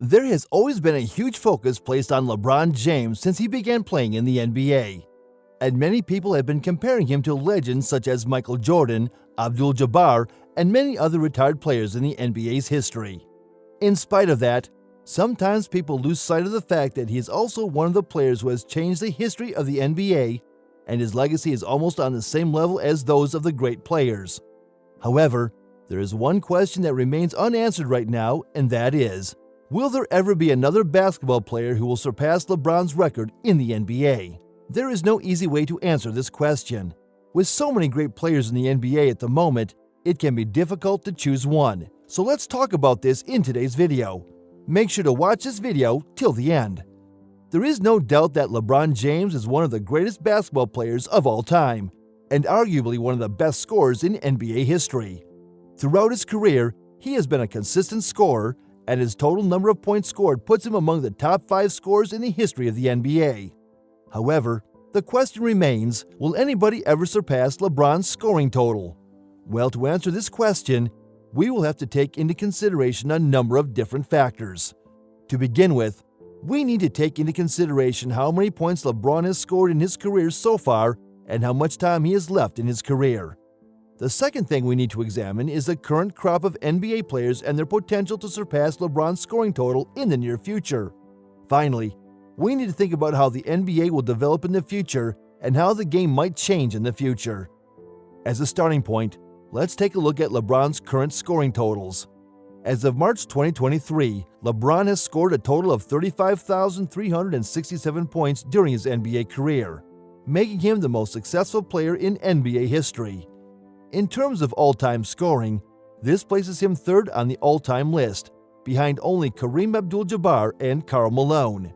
There has always been a huge focus placed on LeBron James since he began playing in the NBA, and many people have been comparing him to legends such as Michael Jordan, Abdul-Jabbar, and many other retired players in the NBA's history. In spite of that, sometimes people lose sight of the fact that he is also one of the players who has changed the history of the NBA, and his legacy is almost on the same level as those of the great players. However, there is one question that remains unanswered right now, and that is, will there ever be another basketball player who will surpass LeBron's record in the NBA? There is no easy way to answer this question. With so many great players in the NBA at the moment, it can be difficult to choose one. So let's talk about this in today's video. Make sure to watch this video till the end. There is no doubt that LeBron James is one of the greatest basketball players of all time, and arguably one of the best scorers in NBA history. Throughout his career, he has been a consistent scorer, and his total number of points scored puts him among the top 5 scorers in the history of the NBA. However, the question remains, will anybody ever surpass LeBron's scoring total? Well, to answer this question, we will have to take into consideration a number of different factors. To begin with, we need to take into consideration how many points LeBron has scored in his career so far and how much time he has left in his career. The second thing we need to examine is the current crop of NBA players and their potential to surpass LeBron's scoring total in the near future. Finally, we need to think about how the NBA will develop in the future and how the game might change in the future. As a starting point, let's take a look at LeBron's current scoring totals. As of March 2023, LeBron has scored a total of 35,367 points during his NBA career, making him the most successful player in NBA history. In terms of all-time scoring, this places him third on the all-time list, behind only Kareem Abdul-Jabbar and Karl Malone.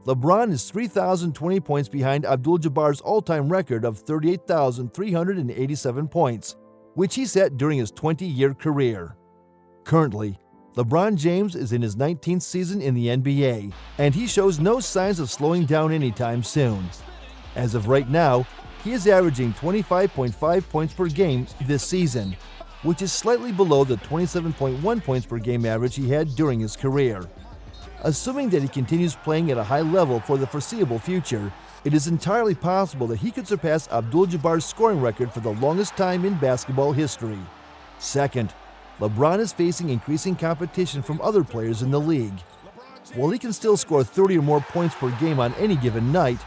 LeBron is 3,020 points behind Abdul-Jabbar's all-time record of 38,387 points, which he set during his 20-year career. Currently, LeBron James is in his 19th season in the NBA, and he shows no signs of slowing down anytime soon. As of right now, he is averaging 25.5 points per game this season, which is slightly below the 27.1 points per game average he had during his career. Assuming that he continues playing at a high level for the foreseeable future, it is entirely possible that he could surpass Abdul-Jabbar's scoring record for the longest time in basketball history. Second, LeBron is facing increasing competition from other players in the league. While he can still score 30 or more points per game on any given night,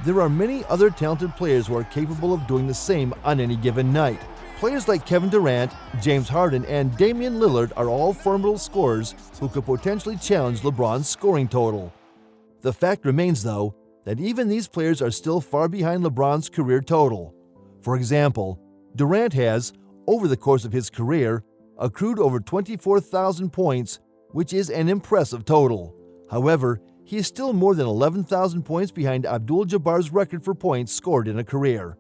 there are many other talented players who are capable of doing the same on any given night. Players like Kevin Durant, James Harden, and Damian Lillard are all formidable scorers who could potentially challenge LeBron's scoring total. The fact remains, though, that even these players are still far behind LeBron's career total. For example, Durant has, over the course of his career, accrued over 24,000 points, which is an impressive total. However, he is still more than 11,000 points behind Abdul-Jabbar's record for points scored in a career.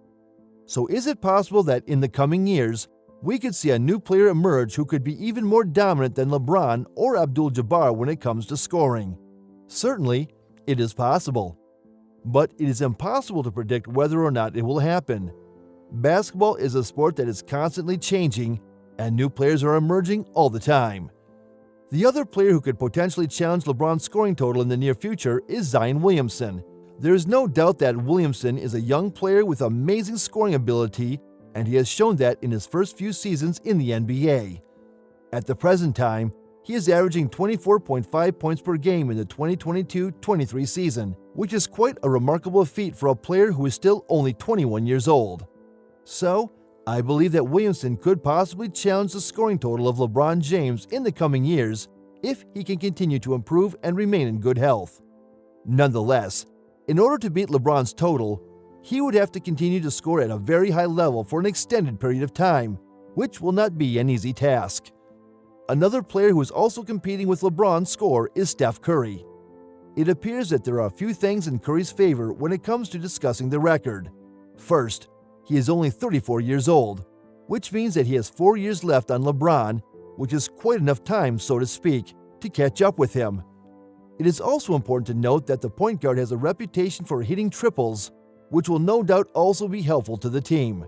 So is it possible that in the coming years, we could see a new player emerge who could be even more dominant than LeBron or Abdul-Jabbar when it comes to scoring? Certainly, it is possible. But it is impossible to predict whether or not it will happen. Basketball is a sport that is constantly changing, and new players are emerging all the time. The other player who could potentially challenge LeBron's scoring total in the near future is Zion Williamson. There is no doubt that Williamson is a young player with amazing scoring ability, and he has shown that in his first few seasons in the NBA. At the present time, he is averaging 24.5 points per game in the 2022-23 season, which is quite a remarkable feat for a player who is still only 21 years old. So, I believe that Williamson could possibly challenge the scoring total of LeBron James in the coming years if he can continue to improve and remain in good health. Nonetheless, in order to beat LeBron's total, he would have to continue to score at a very high level for an extended period of time, which will not be an easy task. Another player who is also competing with LeBron's score is Steph Curry. It appears that there are a few things in Curry's favor when it comes to discussing the record. First, he is only 34 years old, which means that he has 4 years left on LeBron, which is quite enough time, so to speak, to catch up with him. It is also important to note that the point guard has a reputation for hitting triples, which will no doubt also be helpful to the team.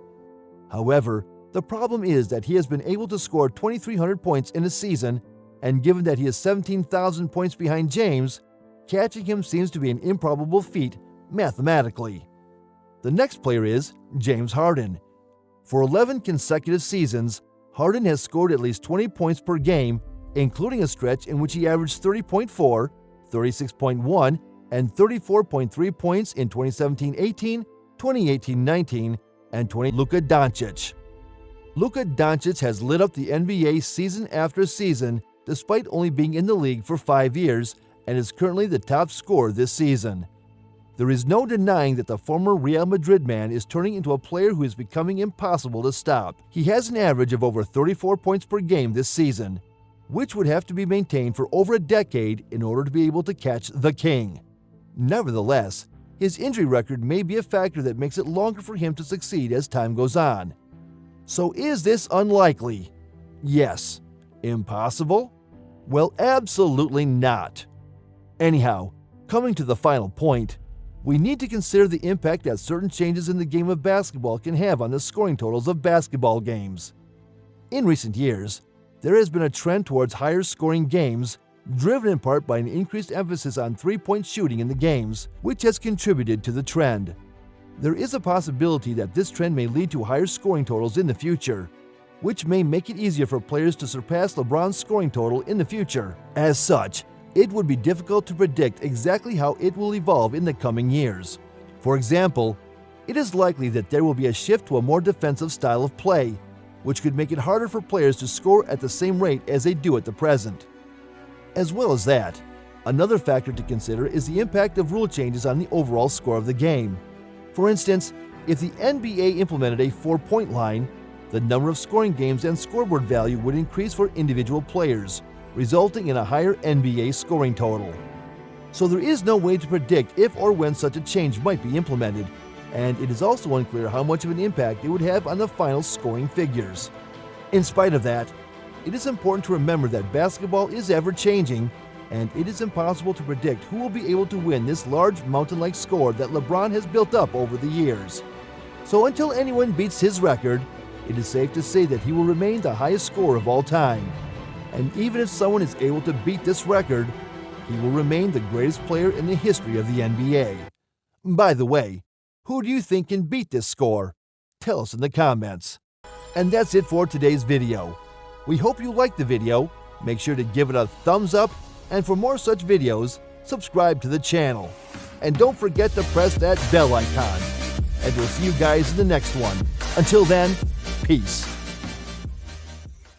However, the problem is that he has been able to score 2,300 points in a season and given that he is 17,000 points behind James, catching him seems to be an improbable feat mathematically. The next player is James Harden. For 11 consecutive seasons, Harden has scored at least 20 points per game, including a stretch in which he averaged 30.4, 36.1, and 34.3 points in 2017-18, 2018-19, and 20. Luka Doncic. Luka Doncic has lit up the NBA season after season despite only being in the league for 5 years and is currently the top scorer this season. There is no denying that the former Real Madrid man is turning into a player who is becoming impossible to stop. He has an average of over 34 points per game this season, which would have to be maintained for over a decade in order to be able to catch the king. Nevertheless, his injury record may be a factor that makes it longer for him to succeed as time goes on. So is this unlikely? Yes. Impossible? Well, absolutely not. Anyhow, coming to the final point, we need to consider the impact that certain changes in the game of basketball can have on the scoring totals of basketball games. In recent years, there has been a trend towards higher scoring games, driven in part by an increased emphasis on three-point shooting in the games, which has contributed to the trend. There is a possibility that this trend may lead to higher scoring totals in the future, which may make it easier for players to surpass LeBron's scoring total in the future. As such, it would be difficult to predict exactly how it will evolve in the coming years. For example, it is likely that there will be a shift to a more defensive style of play, which could make it harder for players to score at the same rate as they do at the present. As well as that, another factor to consider is the impact of rule changes on the overall score of the game. For instance, if the NBA implemented a 4-point line, the number of scoring games and scoreboard value would increase for individual players, resulting in a higher NBA scoring total. So there is no way to predict if or when such a change might be implemented, and it is also unclear how much of an impact it would have on the final scoring figures. In spite of that, it is important to remember that basketball is ever-changing, and it is impossible to predict who will be able to win this large mountain-like score that LeBron has built up over the years. So until anyone beats his record, it is safe to say that he will remain the highest scorer of all time. And even if someone is able to beat this record, he will remain the greatest player in the history of the NBA. By the way, who do you think can beat this score? Tell us in the comments. And that's it for today's video. We hope you liked the video. Make sure to give it a thumbs up, and for more such videos, subscribe to the channel. And don't forget to press that bell icon. And we'll see you guys in the next one. Until then, peace.